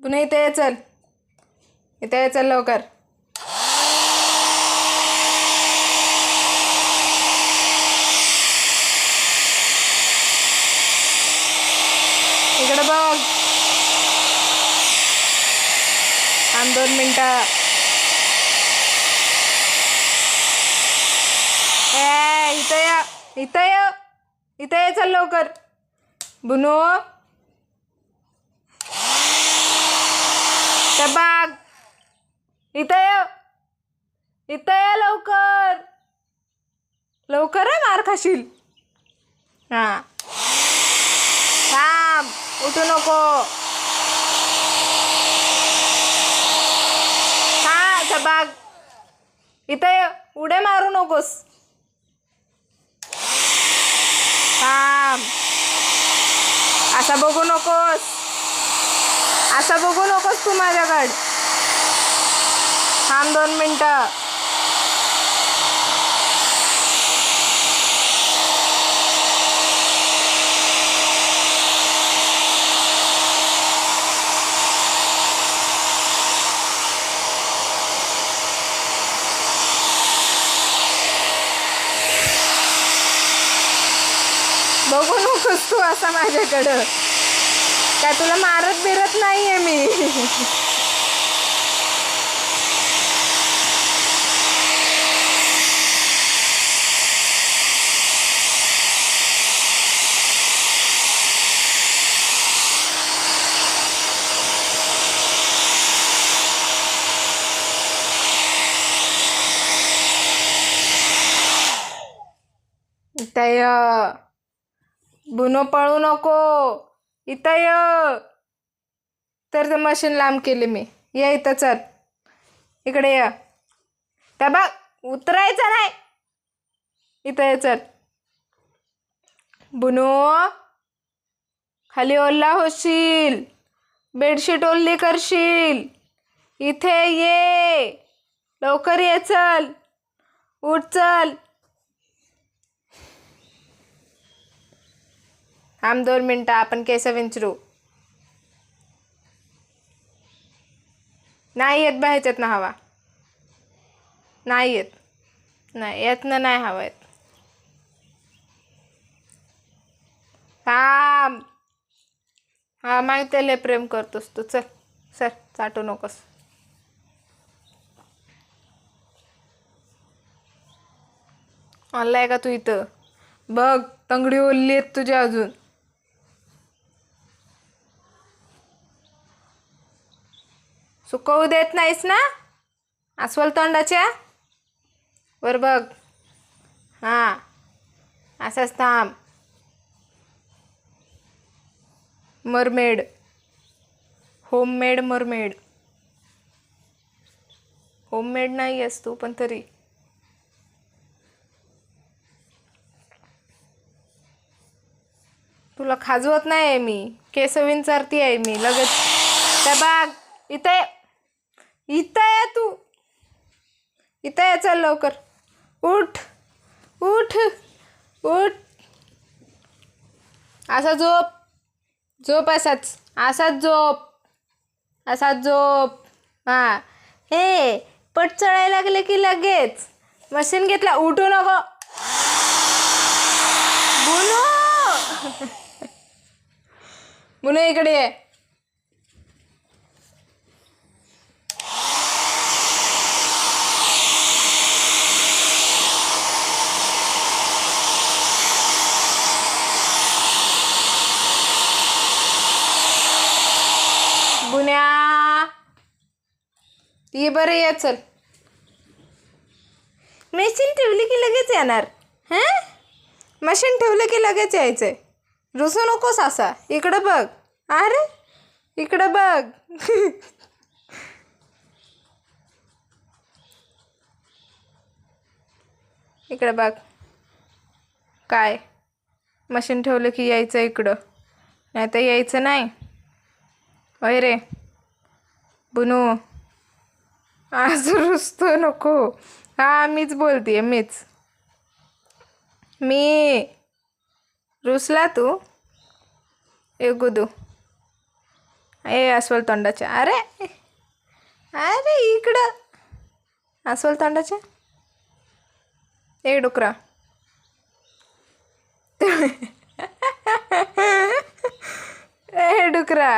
पुन्हा इथे ये, चल इथे ये, चल लवकर. इकडे बघ. थांब 2 मिनिटं. इथं या, इथं ये, इथं ये, चल लवकर. बुनू त्या बाग इथं ये, इथं ये लवकर. लवकर आहे, मार खाशील. हां थांब, उठू नको. हां त्या बाग इथं ये, उड्या मारू नकोस. थांब, असं बघू नकोस, असं बघू नकोस तू माझ्याकडे. थांब 2 मिनिटं. बघू नकोस तू असं माझ्याकडं. काय तुला मारत बिरत नाहीये मी. इथं ये. बुनो पळू नको. इथं ये. तर ते मशीन लांब केले मी. ये इथं, चल इकडे ये. त्या बघ, उतरायचं नाही. इथं ये, चल. बुनो खाली ओल्ला होशील, बेडशीट ओल्ली करशील. इथे ये, लवकर ये, चल. उठ, चल. थांब 2 मिनिटं, आपण केस विंचरू. नाही येत बा ह्याच्यात ना हवा. नाही येत, नाही येत ना, नाही हवा येत. थांब. हा माहिती लय प्रेम करतोस तू. चल सर, चाटू नकोस. आणलाय का तू इथं? बघ, तंगडी ओलली आहेत तुझ्या अजून. सुकवू देत नाहीस ना अस्वल तोंडाच्या वर. बघ, हां असंच थांब. Mermaid, homemade mermaid. होममेड नाही आहेस तू, पण तरी. तुला खाजवत नाही आहे मी, केस विंचारती आहे मी लगेच. त्या बाग इथे, इथं आहे तू. इथं आहे, चल लवकर. उठ उठ उठ. असा झोप, झोप असाच, असाच झोप, असाच झोप. हां हे पट चढायला लागले की लगेच मशीन घेतला. उठू नको बुनू. बुनू इकडे ये. बुन्या ये बरं, ये चल. मशीन ठेवली की लगेच येणार. हां मशीन ठेवलं की लगेच यायचंय. रुसू नकोस असा. इकडं बघ. अरे इकडं बघ. इकडं बघ. काय मशीन ठेवलं की यायचं इकडं, नाही तर यायचं नाही. होय रे बुनू, आज रुसतो नको. हां मीच बोलतीये, मीच. मी रुसला तू ए गुदू. ए अस्वल तोंडाच्या, अरे अरे इकडं अस्वल तोंडाच्या. ए डुकरा. ए डुकरा.